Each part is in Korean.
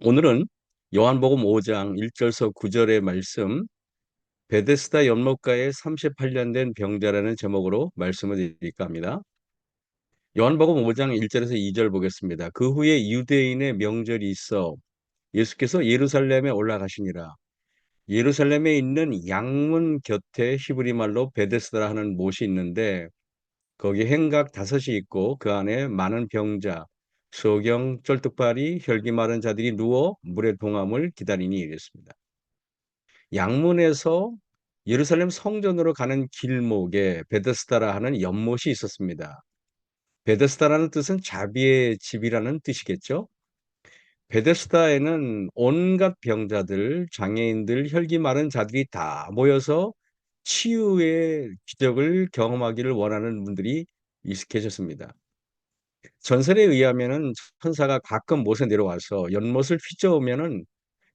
오늘은 요한복음 5장 1절서 9절의 말씀, 베데스다 연못가에 38년 된 병자라는 제목으로 말씀을 드릴까 합니다. 요한복음 5장 1절에서 2절 보겠습니다. 그 후에 유대인의 명절이 있어 예수께서 예루살렘에 올라가시니라. 예루살렘에 있는 양문 곁에 히브리 말로 베데스다라 하는 못이 있는데 거기 행각 5이 있고 그 안에 많은 병자, 소경, 쩔뚝발이, 혈기 마른 자들이 누워 물의 동함을 기다리니 이랬습니다. 양문에서 예루살렘 성전으로 가는 길목에 베데스다라 하는 연못이 있었습니다. 베데스다라는 뜻은 자비의 집이라는 뜻이겠죠. 베데스다에는 온갖 병자들, 장애인들, 혈기 마른 자들이 다 모여서 치유의 기적을 경험하기를 원하는 분들이 계셨습니다. 전설에 의하면은 천사가 가끔 못에 내려와서 연못을 휘저으면은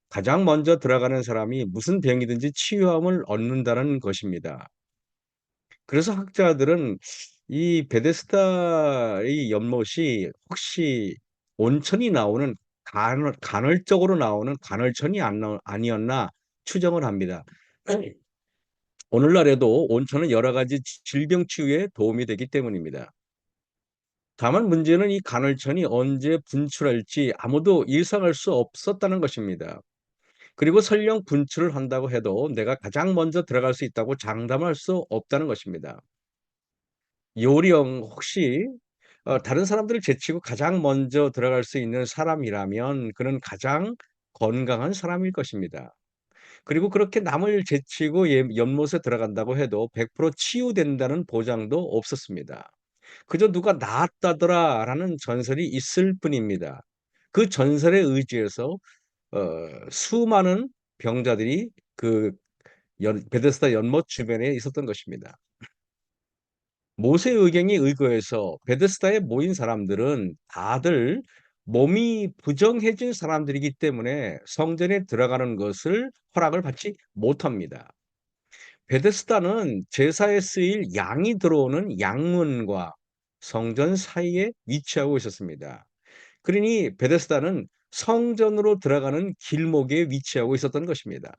가장 먼저 들어가는 사람이 무슨 병이든지 치유함을 얻는다는 것입니다. 그래서 학자들은 이 베데스다의 연못이 혹시 온천이 나오는 간헐적으로 나오는 간헐천이 아니었나 추정을 합니다. 오늘날에도 온천은 여러 가지 질병 치유에 도움이 되기 때문입니다. 다만 문제는 이 간헐천이 언제 분출할지 아무도 예상할 수 없었다는 것입니다. 그리고 설령 분출을 한다고 해도 내가 가장 먼저 들어갈 수 있다고 장담할 수 없다는 것입니다. 요령 혹시 다른 사람들을 제치고 가장 먼저 들어갈 수 있는 사람이라면 그는 가장 건강한 사람일 것입니다. 그리고 그렇게 남을 제치고 연못에 들어간다고 해도 100% 치유된다는 보장도 없었습니다. 그저 누가 "나았다더라."라는 전설이 있을 뿐입니다. 그 전설에 의지해서 수많은 병자들이 그 연 베데스다 연못 주변에 있었던 것입니다. 모세의경에 의거해서 베데스다에 모인 사람들은 다들 몸이 부정해진 사람들이기 때문에 성전에 들어가는 것을 허락을 받지 못합니다. 베데스다는 제사에 쓰일 양이 들어오는 양문과 성전 사이에 위치하고 있었습니다. 그러니 베데스다는 성전으로 들어가는 길목에 위치하고 있었던 것입니다.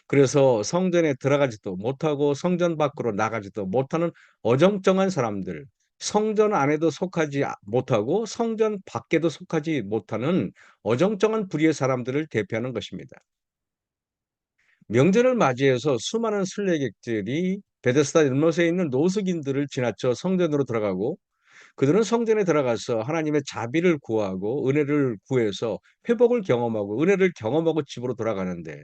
그래서 성전에 들어가지도 못하고 성전 밖으로 나가지도 못하는 어정쩡한 사람들, 성전 안에도 속하지 못하고 성전 밖에도 속하지 못하는 어정쩡한 부류의 사람들을 대표하는 것입니다. 명절을 맞이해서 수많은 순례객들이 베데스다 연못에 있는 노숙인들을 지나쳐 성전으로 들어가고 그들은 성전에 들어가서 하나님의 자비를 구하고 은혜를 구해서 회복을 경험하고 은혜를 경험하고 집으로 돌아가는데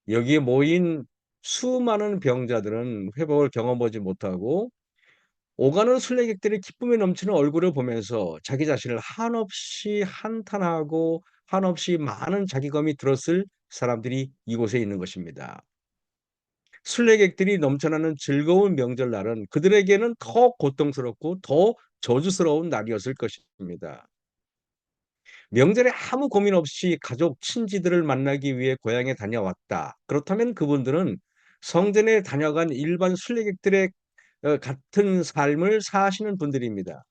여기에 모인 수많은 병자들은 회복을 경험하지 못하고 오가는 순례객들의 기쁨에 넘치는 얼굴을 보면서 자기 자신을 한없이 한탄하고 한없이 많은 자기감이 들었을 사람들이 이곳에 있는 것입니다. 순례객들이 넘쳐나는 즐거운 명절날은 그들에게는 더 고통스럽고 더 저주스러운 날이었을 것입니다. 명절에 아무 고민 없이 가족, 친지들을 만나기 위해 고향에 다녀왔다. 그렇다면 그분들은 성전에 다녀간 일반 순례객들의 같은 삶을 사시는 분들입니다.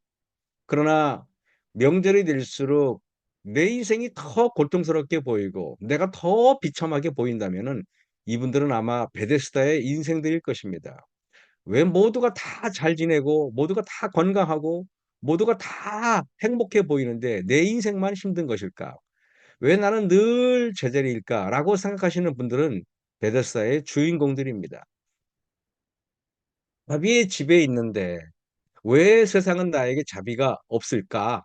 그러나 명절이 될수록 내 인생이 더 고통스럽게 보이고 내가 더 비참하게 보인다면은 이분들은 아마 베데스다의 인생들일 것입니다. 왜 모두가 다 잘 지내고 모두가 다 건강하고 모두가 다 행복해 보이는데 내 인생만 힘든 것일까? 왜 나는 늘 제자리일까?'라고 생각하시는 분들은 베데스다의 주인공들입니다. 자비의 집에 있는데 왜 세상은 나에게 자비가 없을까?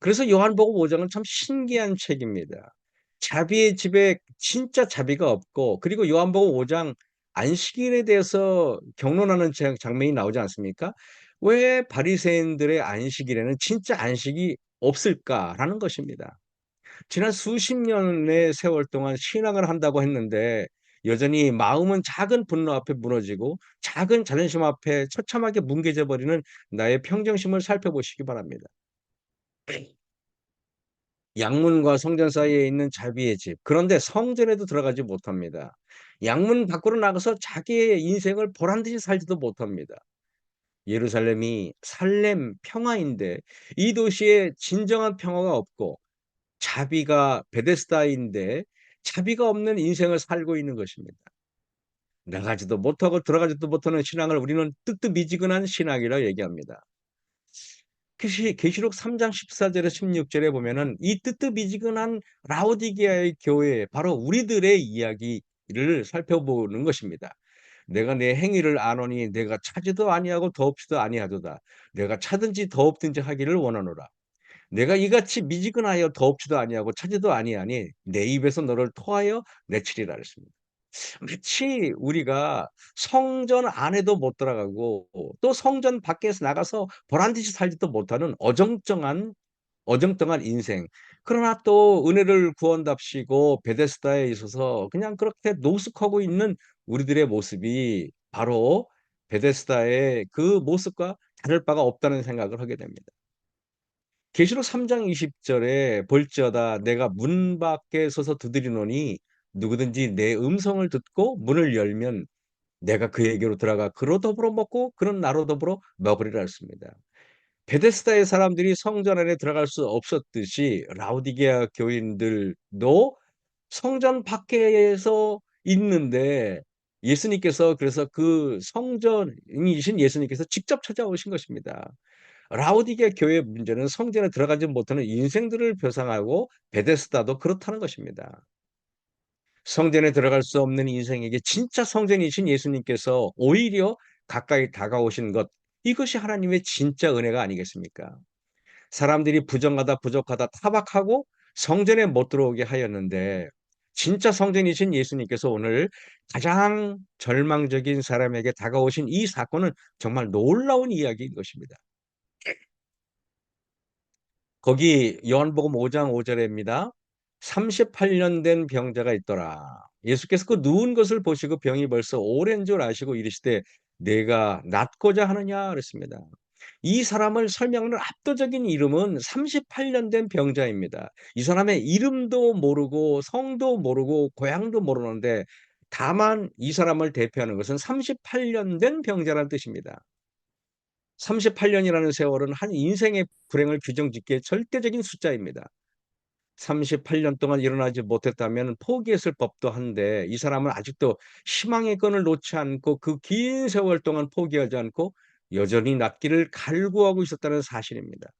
그래서 요한복음 5 장은 참 신기한 책입니다. 자비의 집에 진짜 자비가 없고 그리고 요한복음 5장 안식일에 대해서 경론하는 장면이 나오지 않습니까? '왜 바리새인들의 안식일에는 진짜 안식이 없을까?'라는 것입니다. 지난 수십 년의 세월 동안 신앙을 한다고 했는데 여전히 마음은 작은 분노 앞에 무너지고 작은 자존심 앞에 처참하게 뭉개져 버리는 나의 평정심을 살펴보시기 바랍니다. 양문과 성전 사이에 있는 자비의 집. 그런데 성전에도 들어가지 못합니다. 양문 밖으로 나가서 자기의 인생을 보란듯이 살지도 못합니다. 예루살렘이 살렘 평화인데 이 도시에 진정한 평화가 없고 자비가 베데스다인데 자비가 없는 인생을 살고 있는 것입니다. 나가지도 못하고 들어가지도 못하는 신앙을 우리는 뜨뜻미지근한 신앙이라 얘기합니다. 계시록 3장 14절에 16절에 보면은 이 뜨뜻미지근한 라오디게아의 교회, 바로 우리들의 이야기를 살펴보는 것입니다. "내가 내 행위를 아노니 내가 차지도 아니하고 더없이도 아니하도다. 내가 차든지 더없든지 하기를 원하노라. 내가 이같이 미지근하여 더없지도 아니하고 차지도 아니하니 내 입에서 너를 토하여 내치리라." 그랬습니다. 마치 우리가 성전 안에도 못 들어가고 또 성전 밖에서 나가서 보란듯이 살지도 못하는 어정쩡한 인생. 그러나 또 은혜를 구한답시고 베데스다에 있어서 그냥 그렇게 노숙하고 있는 우리들의 모습이 바로 베데스다의 그 모습과 다를 바가 없다는 생각을 하게 됩니다. 계시록 3장 20 절에 "볼지어다 내가 문 밖에 서서 두드리노니 누구든지 내 음성을 듣고 문을 열면 내가 그에게로 들어가 그로 더불어 먹고 그는 나로 더불어 먹으리라." 했습니다. 베데스다의 사람들이 성전 안에 들어갈 수 없었듯이 라오디게아 교인들도 성전 밖에서 있는데 예수님께서, 그래서 그 성전이신 예수님께서 직접 찾아오신 것입니다. 라오디게아 교회의 문제는 성전에 들어가지 못하는 인생들을 표상하고 베데스다도 그렇다는 것입니다. 성전에 들어갈 수 없는 인생에게 진짜 성전이신 예수님께서 오히려 가까이 다가오신 것, 이것이 하나님의 진짜 은혜가 아니겠습니까? 사람들이 부정하다, 부족하다, 타박하고 성전에 못 들어오게 하였는데 진짜 성전이신 예수님께서 오늘 가장 절망적인 사람에게 다가오신 이 사건은 정말 놀라운 이야기인 것입니다. 거기 요한복음 5장 5 절입니다. 38년 된 병자가 있더라. 예수께서 그 누운 것을 보시고 병이 벌써 오랜 줄 아시고 이르시되 "내가 낫고자 하느냐?" 그랬습니다. 이 사람을 설명하는 압도적인 이름은 38년 된 병자입니다. 이 사람의 이름도 모르고 성도 모르고 고향도 모르는데 다만 이 사람을 대표하는 것은 38년 된 병자라는 뜻입니다. 38년이라는 세월은 한 인생의 불행을 규정짓기에 절대적인 숫자입니다. 38년 동안 일어나지 못했다면 포기했을 법도 한데 이 사람은 아직도 희망의 끈을 놓지 않고 그 긴 세월 동안 포기하지 않고 여전히 낫기를 갈구하고 있었다는 사실입니다.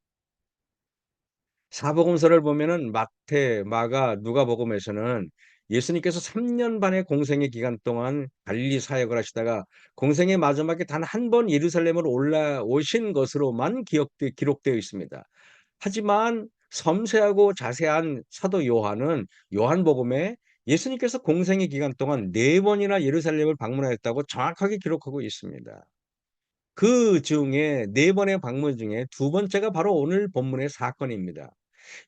사복음서를 보면은 마태, 마가, 누가복음에서는 예수님께서 3년 반의 공생의 기간 동안 갈릴리 사역을 하시다가 공생의 마지막에 단 한 번 예루살렘으로 올라오신 것으로만 기록되어 있습니다. 하지만 섬세하고 자세한 사도 요한은 요한복음에 예수님께서 공생의 기간 동안 4 번이나 예루살렘을 방문하였다고 정확하게 기록하고 있습니다. 그중에 4 번의 방문 중에 두 번째가 바로 오늘 본문의 사건입니다.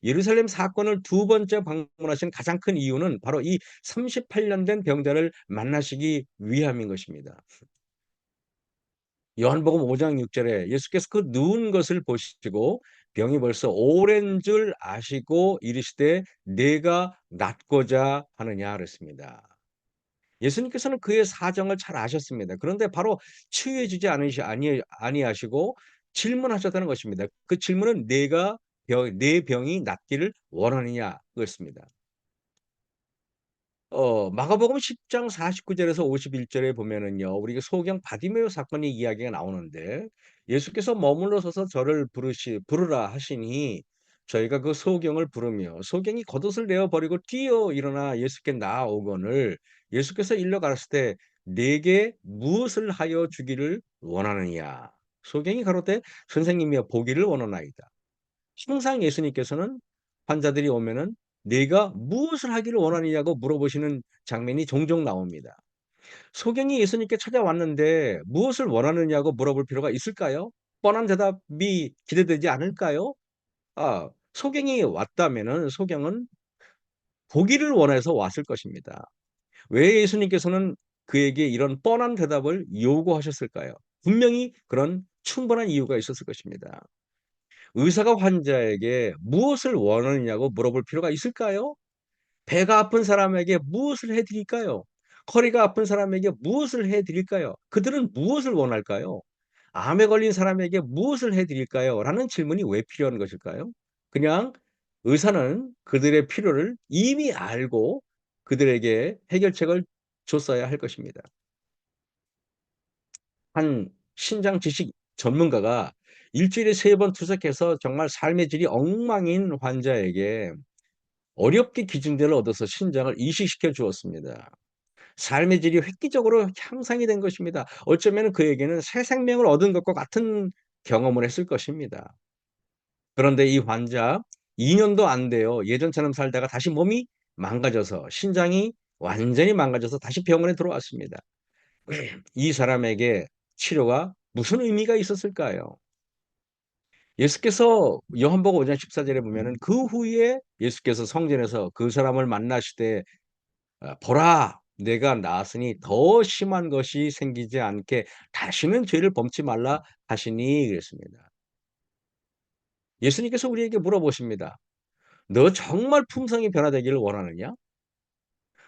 예루살렘 사건을 두 번째 방문하신 가장 큰 이유는 바로 이 38년 된 병자를 만나시기 위함인 것입니다. 요한복음 5장 6 절에 예수께서 그 누운 것을 보시고 병이 벌써 오랜 줄 아시고 이르시되 "내가 낫고자 하느냐?" 그랬습니다. 예수님께서는 그의 사정을 잘 아셨습니다. 그런데 바로 치유해 주지 아니하시고 질문하셨다는 것입니다. 그 질문은 "내 병이 낫기를 원하느냐?" 그였습니다. 마가복음 10장 49 절에서 51 절에 보면은요. 우리가 소경 바디메오 사건의 이야기가 나오는데 예수께서 머물러 서서 저를 부르라 하시니 저희가 그 소경을 부르며 소경이 겉옷을 내어 버리고 뛰어 일어나 예수께 나아오거늘 예수께서 일러 가라사대 때 "내게 무엇을 하여 주기를 원하느냐?" 소경이 가로되 "선생님이여 보기를 원하나이다." 항상 예수님께서는 환자들이 오면은 "네가 무엇을 하기를 원하느냐."고 물어보시는 장면이 종종 나옵니다. 소경이 예수님께 찾아왔는데 무엇을 원하느냐고 물어볼 필요가 있을까요? 뻔한 대답이 기대되지 않을까요? 소경이 왔다면은 소경은 보기를 원해서 왔을 것입니다. 왜 예수님께서는 그에게 이런 뻔한 대답을 요구하셨을까요? 분명히 그런 충분한 이유가 있었을 것입니다. 의사가 환자에게 무엇을 원하느냐고 물어볼 필요가 있을까요? 배가 아픈 사람에게 무엇을 해 드릴까요? 허리가 아픈 사람에게 무엇을 해 드릴까요? 그들은 무엇을 원할까요? 암에 걸린 사람에게 무엇을 해 드릴까요? 라는 질문이 왜 필요한 것일까요? 그냥 의사는 그들의 필요를 이미 알고 그들에게 해결책을 줬어야 할 것입니다. 한 신장 지식 전문가가 일 주일에 3번 투석해서 정말 삶의 질이 엉망인 환자에게 어렵게 기증제를 얻어서 신장을 이식시켜 주었습니다. 삶의 질이 획기적으로 향상이 된 것입니다. 어쩌면 그에게는 새 생명을 얻은 것과 같은 경험을 했을 것입니다. 그런데 이 환자 2 년도 안 돼요. 예전처럼 살다가 다시 몸이 망가져서 신장이 완전히 망가져서 다시 병원에 들어왔습니다. 이 사람에게 치료가 무슨 의미가 있었을까요? 예수께서 요한복음 5장 14절에 보면은 그 후에 예수께서 성전에서 그 사람을 만나시되 "보라 내가 나았으니 더 심한 것이 생기지 않게 다시는 죄를 범치 말라 하시니." 그랬습니다. 예수님께서 우리에게 물어보십니다. "너 정말 품성이 변화되기를 원하느냐?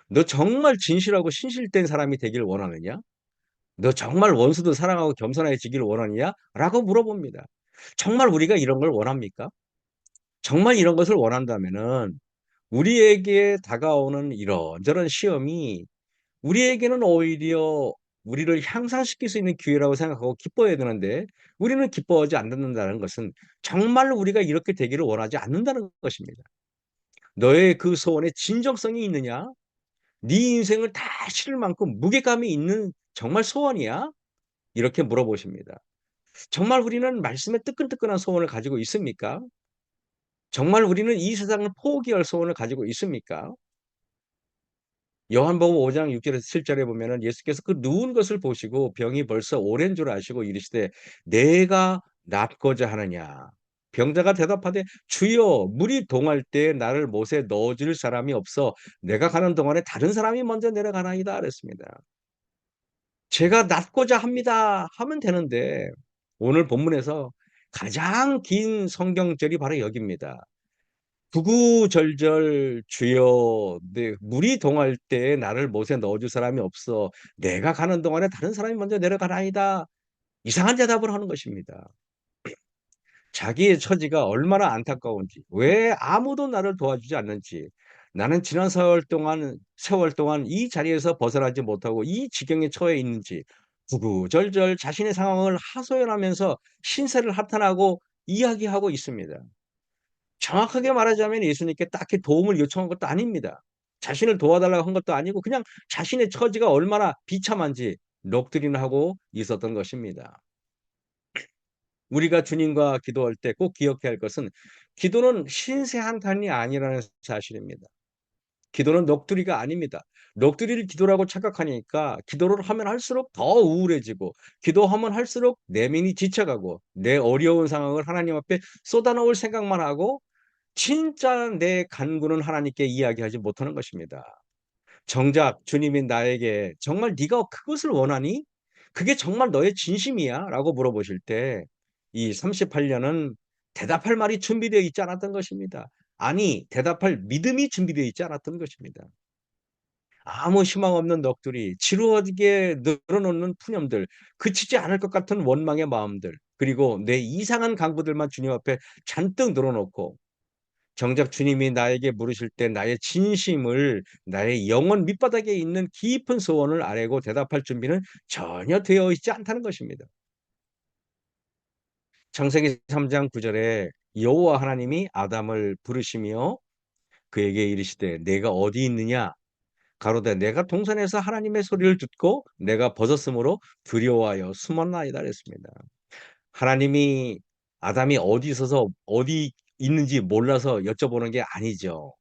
너 정말 진실하고 신실된 사람이 되기를 원하느냐? 너 정말 원수도 사랑하고 겸손해지기를 원하느냐?"라고 물어봅니다. 정말 우리가 이런 걸 원합니까? 정말 이런 것을 원한다면은 우리에게 다가오는 이런저런 시험이 우리에게는 오히려 우리를 향상시킬 수 있는 기회라고 생각하고 기뻐해야 되는데 우리는 기뻐하지 않는다는 것은 정말 우리가 이렇게 되기를 원하지 않는다는 것입니다. 너의 그 소원에 진정성이 있느냐? 네 인생을 다 실을 만큼 무게감이 있는 정말 소원이야? 이렇게 물어보십니다. 정말 우리는 말씀에 뜨끈뜨끈한 소원을 가지고 있습니까? 정말 우리는 이 세상을 포기할 소원을 가지고 있습니까? 요한복음 5장 6 절에서 7 절에 보면은 예수께서 그 누운 것을 보시고 병이 벌써 오랜 줄 아시고 이르시되 "내가 낫고자 하느냐?" 병자가 대답하되 "주여 물이 동할 때에 나를 못에 넣어 줄 사람이 없어 내가 가는 동안에 다른 사람이 먼저 내려가나이다." 그랬습니다. "제가 낫고자 합니다." 하면 되는데 오늘 본문에서 가장 긴 성경절이 바로 여기입니다. 구구절절 "주여 네 물이 동할 때에 나를 못에 넣어 줄 사람이 없어 내가 가는 동안에 다른 사람이 먼저 내려가나이다." 이상한 대답을 하는 것입니다. 자기의 처지가 얼마나 안타까운지 왜 아무도 나를 도와주지 않는지 나는 지난 세월 동안 이 자리에서 벗어나지 못하고 이 지경에 처해 있는지 구구절절 자신의 상황을 하소연하면서 신세를 한탄하고 이야기하고 있습니다. 정확하게 말하자면 예수님께 딱히 도움을 요청한 것도 아닙니다. 자신을 도와달라고 한 것도 아니고 그냥 자신의 처지가 얼마나 비참한지 넋두리하고 있었던 것입니다. 우리가 주님과 기도할 때 꼭 기억해야 할 것은 기도는 신세 한탄이 아니라는 사실입니다. 기도는 넋두리가 아닙니다. 넋두리를 기도라고 착각하니까 기도를 하면 할수록 더 우울해지고 기도하면 할수록 내면이 지쳐가고 내 어려운 상황을 하나님 앞에 쏟아놓을 생각만 하고 진짜 내 간구는 하나님께 이야기하지 못하는 것입니다. 정작 주님이 나에게 "정말 네가 그것을 원하니? 그게 정말 너의 진심이야?"라고 물어보실 때 이 38 년은 대답할 말이 준비되어 있지 않았던 것입니다. 아니 대답할 믿음이 준비되어 있지 않았던 것입니다. 아무 희망 없는 넋두리, 지루하게 늘어놓는 푸념들, 그치지 않을 것 같은 원망의 마음들, 그리고 내 이상한 강구들만 주님 앞에 잔뜩 늘어놓고 정작 주님이 나에게 물으실 때 나의 진심을 나의 영혼 밑바닥에 있는 깊은 소원을 아뢰고 대답할 준비는 전혀 되어 있지 않다는 것입니다. 창세기 3장 9 절에 여호와 하나님이 아담을 부르시며 그에게 이르시되 "내가 어디 있느냐?" 가로되 "내가 동산에서 하나님의 소리를 듣고 내가 벗었으므로 두려워하여 숨었나이다." 그랬습니다. 하나님이 아담이 어디 있어서 어디 있는지 몰라서 여쭤보는 게 아니죠.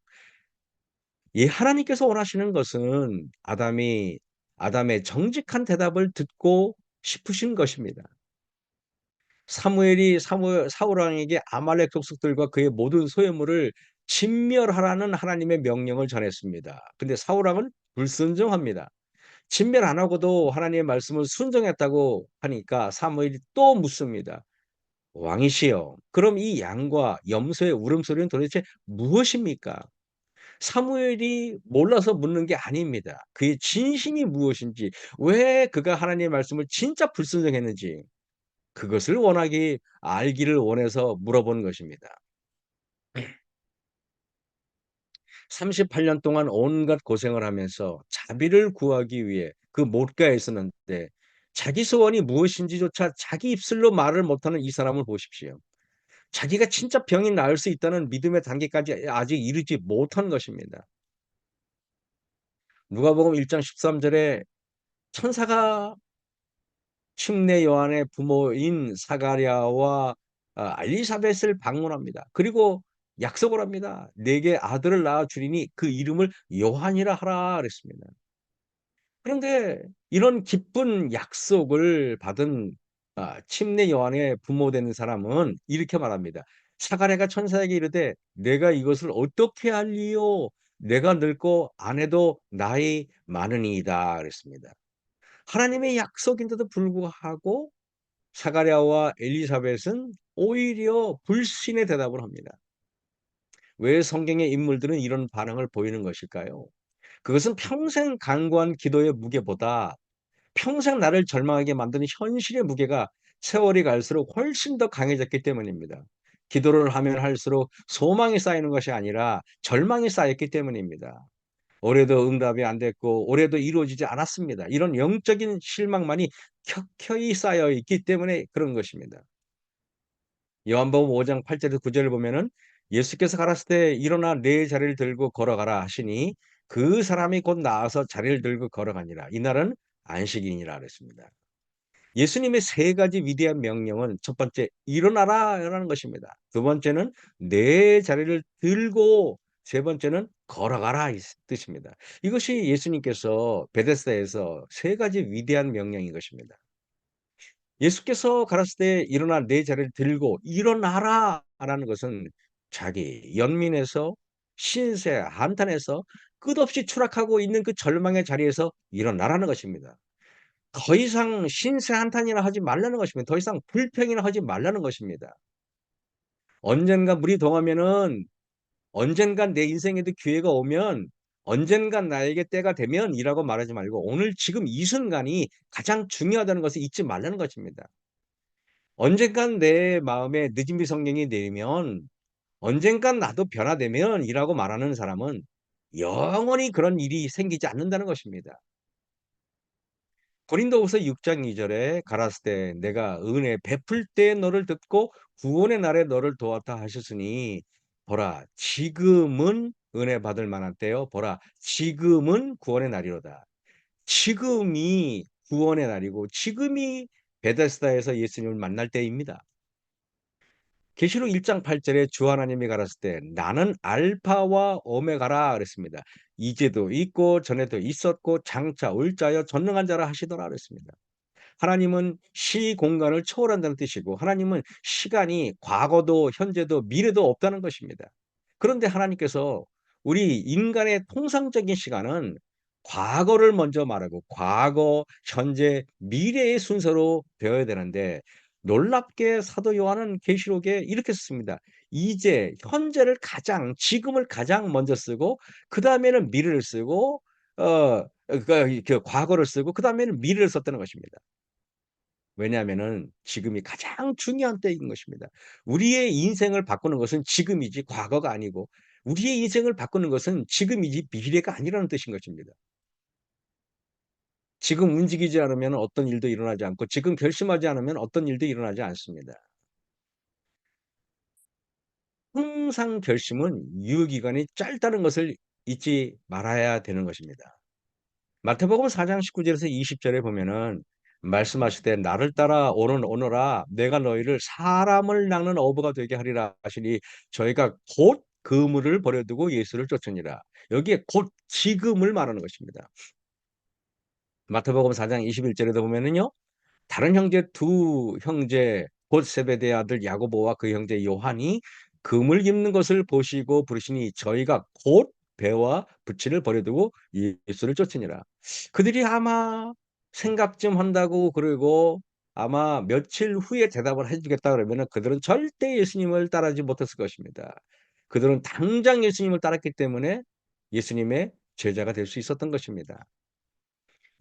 이 하나님께서 원하시는 것은 아담의 정직한 대답을 듣고 싶으신 것입니다. 사무엘이 사울 왕에게 아말렉 족속들과 그의 모든 소유물을 진멸하라는 하나님의 명령을 전했습니다. 근데 사울 왕은 불순종합니다. 진멸 안 하고도 하나님의 말씀을 순종했다고 하니까 사무엘이 또 묻습니다. "왕이시여 그럼 이 양과 염소의 울음소리는 도대체 무엇입니까?" 사무엘이 몰라서 묻는 게 아닙니다. 그의 진심이 무엇인지, 왜 그가 하나님의 말씀을 진짜 불순종했는지 그것을 원하기 알기를 원해서 물어보는 것입니다. 38년 동안 온갖 고생을 하면서 자비를 구하기 위해 그 못가에 있었는데 자기 소원이 무엇인지조차 자기 입술로 말을 못하는 이 사람을 보십시오. 자기가 진짜 병이 나을 수 있다는 믿음의 단계까지 아직 이르지 못한 것입니다. 누가복음 1장 13 절에 천사가 침례 요한의 부모인 사가랴와 엘리사벳을 방문합니다. 그리고 약속을 합니다. "네게 아들을 낳아 주리니 그 이름을 요한이라 하라." 그랬습니다. 그런데 이런 기쁜 약속을 받은 침례 요한의 부모 되는 사람은 이렇게 말합니다. 사가랴가 천사에게 이르되 "내가 이것을 어떻게 알리요? 내가 늙고 아내도 나이 많으니이다." 그랬습니다. 하나님의 약속인데도 불구하고 사가랴와 엘리사벳은 오히려 불신의 대답을 합니다. 왜 성경의 인물들은 이런 반응을 보이는 것일까요? 그것은 평생 간구한 기도의 무게보다 평생 나를 절망하게 만드는 현실의 무게가 세월이 갈수록 훨씬 더 강해졌기 때문입니다. 기도를 하면 할수록 소망이 쌓이는 것이 아니라 절망이 쌓였기 때문입니다. 올해도 응답이 안 됐고 올해도 이루어지지 않았습니다. 이런 영적인 실망만이 켜켜이 쌓여 있기 때문에 그런 것입니다. 요한복음 5장 8 절에서 9 절을 보면은 예수께서 가라사대 "일어나 네 자리를 들고 걸어가라." 하시니 그 사람이 곧 나아서 자리를 들고 걸어가니라. 이날은 안식일이니라 그랬습니다. 예수님의 세 가지 위대한 명령은 첫 번째 "일어나라."라는 것입니다. 두 번째는 "내 자리를 들고" 세 번째는 "걸어가라." 이 뜻입니다. 이것이 예수님께서 베데스다에서 세 가지 위대한 명령인 것입니다. 예수께서 가라사대 "일어나 내 자리를 들고 일어나라."라는 것은 자기 연민에서 신세 한탄에서 끝없이 추락하고 있는 그 절망의 자리에서 일어나라는 것입니다. 더 이상 신세 한탄이나 하지 말라는 것입니다. 더 이상 불평이나 하지 말라는 것입니다. 언젠가 물이 동하면은 언젠간 내 인생에도 기회가 오면 언젠간 나에게 때가 되면이라고 말하지 말고 오늘 지금 이 순간이 가장 중요하다는 것을 잊지 말라는 것입니다. 언젠간 내 마음에 느낌의 성령이 내리면 언젠간 나도 변화되면이라고 말하는 사람은 영원히 그런 일이 생기지 않는다는 것입니다. 고린도후서 6장 2 절에 가라사대 "내가 은혜 베풀 때 너를 듣고 구원의 날에 너를 도왔다." 하셨으니 보라 지금은 은혜 받을 만한 때요 보라 지금은 구원의 날이로다. 지금이 구원의 날이고 지금이 베데스다에서 예수님을 만날 때입니다. 계시록 1장 8 절에 주 하나님이 가라사대 "나는 알파와 오메가라." 그랬습니다. "이제도 있고 전에도 있었고 장차 올 자여 전능한 자라." 하시더라 그랬습니다. 하나님은 시 공간을 초월한다는 뜻이고 하나님은 시간이 과거도 현재도 미래도 없다는 것입니다. 그런데 하나님께서 우리 인간의 통상적인 시간은 과거를 먼저 말하고 과거, 현재, 미래의 순서로 되어야 되는데 놀랍게 사도 요한은 계시록에 이렇게 썼습니다. 이제 현재를 가장 지금을 가장 먼저 쓰고 그다음에는 미래를 쓰고 그 과거를 쓰고 그다음에는 미래를 썼다는 것입니다. 왜냐하면은 지금이 가장 중요한 때인 것입니다. 우리의 인생을 바꾸는 것은 지금이지 과거가 아니고 우리의 인생을 바꾸는 것은 지금이지 미래가 아니라는 뜻인 것입니다. 지금 움직이지 않으면 어떤 일도 일어나지 않고 지금 결심하지 않으면 어떤 일도 일어나지 않습니다. 항상 결심은 유효기간이 짧다는 것을 잊지 말아야 되는 것입니다. 마태복음 4장 19 절에서 20 절에 보면은 말씀하시되 "나를 따라 오너라 내가 너희를 사람을 낚는 어부가 되게 하리라." 하시니 저희가 곧 그물을 버려두고 예수를 쫓으니라. 여기에 곧 지금을 말하는 것입니다. 마태복음 4장 21 절에도 보면은요. 다른 형제 두 형제 곧 세베대의 아들 야고보와 그 형제 요한이 금을 깁는 것을 보시고 부르시니 저희가 곧 배와 부치를 버려두고 예수를 쫓으니라. 그들이 아마 생각 좀 한다고 그러고 아마 며칠 후에 대답을 해 주겠다 그러면은 그들은 절대 예수님을 따르지 못했을 것입니다. 그들은 당장 예수님을 따랐기 때문에 예수님의 제자가 될 수 있었던 것입니다.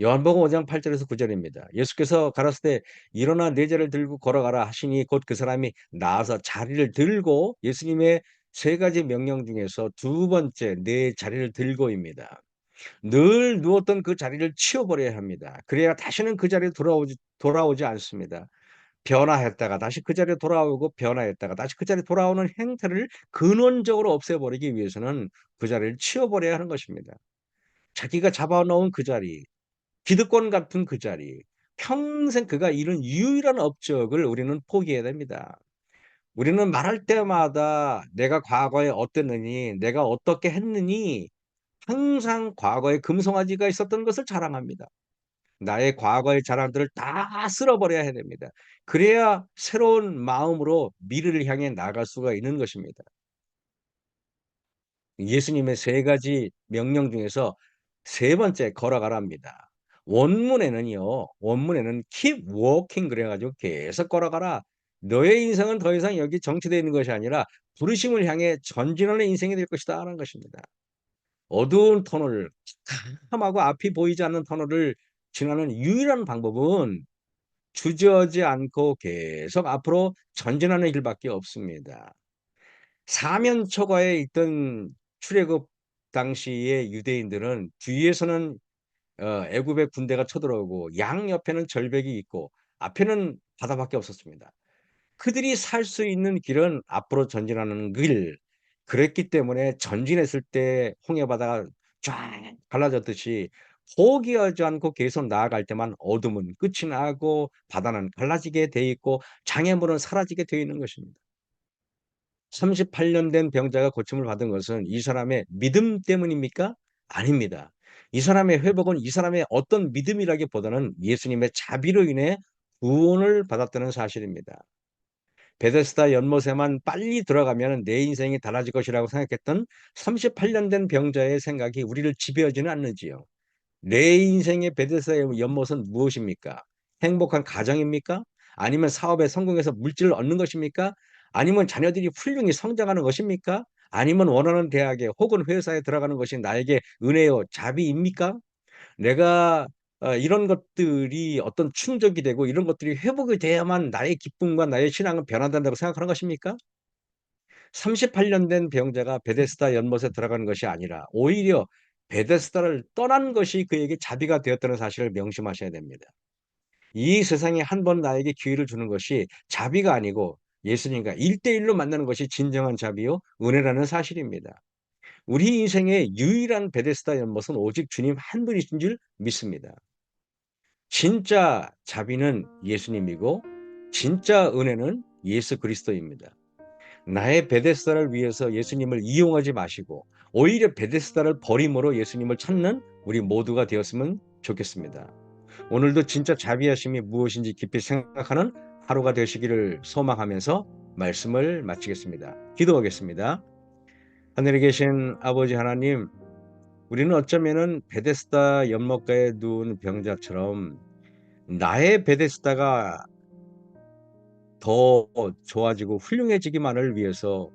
요한복음 5장 8 절에서 9 절입니다. 예수께서 가라사대 "일어나 네 자리를 들고 걸어가라." 하시니 곧 그 사람이 나아서 자리를 들고 예수님의 세 가지 명령 중에서 두 번째 내 자리를 들고입니다. 늘 누웠던 그 자리를 치워버려야 합니다. 그래야 다시는 그 자리에 돌아오지 않습니다. 변화했다가 다시 그 자리에 돌아오고 변화했다가 다시 그 자리에 돌아오는 행태를 근원적으로 없애버리기 위해서는 그 자리를 치워버려야 하는 것입니다. 자기가 잡아놓은 그 자리, 기득권 같은 그 자리, 평생 그가 이룬 유일한 업적을 우리는 포기해야 됩니다. 우리는 말할 때마다 내가 과거에 어땠느니, 내가 어떻게 했느니 항상 과거에 금송아지가 있었던 것을 자랑합니다. 나의 과거의 자랑들을 다 쓸어버려야 해야 됩니다. 그래야 새로운 마음으로 미래를 향해 나아갈 수가 있는 것입니다. 예수님의 세 가지 명령 중에서 세 번째 걸어가라입니다. 원문에는 keep walking 그래 가지고 계속 걸어가라. 너의 인생은 더 이상 여기 정체되어 있는 것이 아니라 부르심을 향해 전진하는 인생이 될 것이다 하는 것입니다. 어두운 터널, 캄캄하고 앞이 보이지 않는 터널을 지나는 유일한 방법은 주저하지 않고 계속 앞으로 전진하는 길밖에 없습니다. 사면초가에 있던 출애굽 당시의 유대인들은 뒤에서는 애굽의 군대가 쳐들어오고 양옆에는 절벽이 있고 앞에는 바다밖에 없었습니다. 그들이 살 수 있는 길은 앞으로 전진하는 길. 그랬기 때문에 전진했을 때 홍해 바다가 쫙 갈라졌듯이 포기하지 않고 계속 나아갈 때만 어둠은 끝이 나고 바다는 갈라지게 돼 있고 장애물은 사라지게 되어 있는 것입니다. 38년 된 병자가 고침을 받은 것은 이 사람의 믿음 때문입니까? 아닙니다. 이 사람의 회복은 이 사람의 어떤 믿음이라기보다는 예수님의 자비로 인해 구원을 받았다는 사실입니다. 베데스다 연못에만 빨리 들어가면 내 인생이 달라질 것이라고 생각했던 38년 된 병자의 생각이 우리를 지배하지는 않는지요. 내 인생의 베데스다 연못은 무엇입니까? 행복한 가정입니까? 아니면 사업에 성공해서 물질을 얻는 것입니까? 아니면 자녀들이 훌륭히 성장하는 것입니까? 아니면 원하는 대학에 혹은 회사에 들어가는 것이 나에게 은혜요 자비입니까? 내가 이런 것들이 어떤 충족이 되고 이런 것들이 회복이 돼야만 나의 기쁨과 나의 신앙은 변화된다고 생각하는 것입니까? 38년 된 병자가 베데스다 연못에 들어가는 것이 아니라 오히려 베데스다를 떠난 것이 그에게 자비가 되었다는 사실을 명심하셔야 됩니다. 이 세상에 한 번 나에게 기회를 주는 것이 자비가 아니고 예수님과 1대1로 만나는 것이 진정한 자비요 은혜라는 사실입니다. 우리 인생의 유일한 베데스다 연못은 오직 주님 한 분이신 줄 믿습니다. 진짜 자비는 예수님이고 진짜 은혜는 예수 그리스도입니다. 나의 베데스다를 위해서 예수님을 이용하지 마시고 오히려 베데스다를 버림으로 예수님을 찾는 우리 모두가 되었으면 좋겠습니다. 오늘도 진짜 자비하심이 무엇인지 깊이 생각하는 하루가 되시기를 소망하면서 말씀을 마치겠습니다. 기도하겠습니다. 하늘에 계신 아버지 하나님, 우리는 어쩌면은 베데스다 연못가에 누운 병자처럼 나의 베데스다가 더 좋아지고 훌륭해지기만을 위해서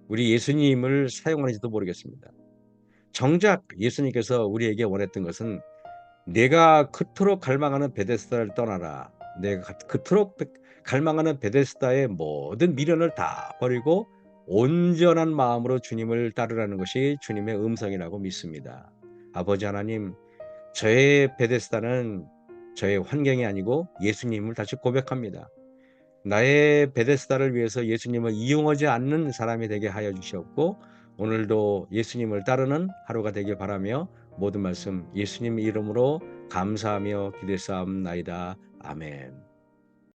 우리 예수님을 사용하는지도 모르겠습니다. 정작 예수님께서 우리에게 원했던 것은 내가 그토록 갈망하는 베데스다를 떠나라. 내가 그토록 갈망하는 베데스다의 모든 미련을 다 버리고 온전한 마음으로 주님을 따르라는 것이 주님의 음성이라고 믿습니다. 아버지 하나님, 저의 베데스다는 저의 환경이 아니고 예수님을 다시 고백합니다. 나의 베데스다를 위해서 예수님을 이용하지 않는 사람이 되게 하여 주시옵고 오늘도 예수님을 따르는 하루가 되길 바라며 모든 말씀 예수님 이름으로 감사하며 기도사옵나이다. 아멘.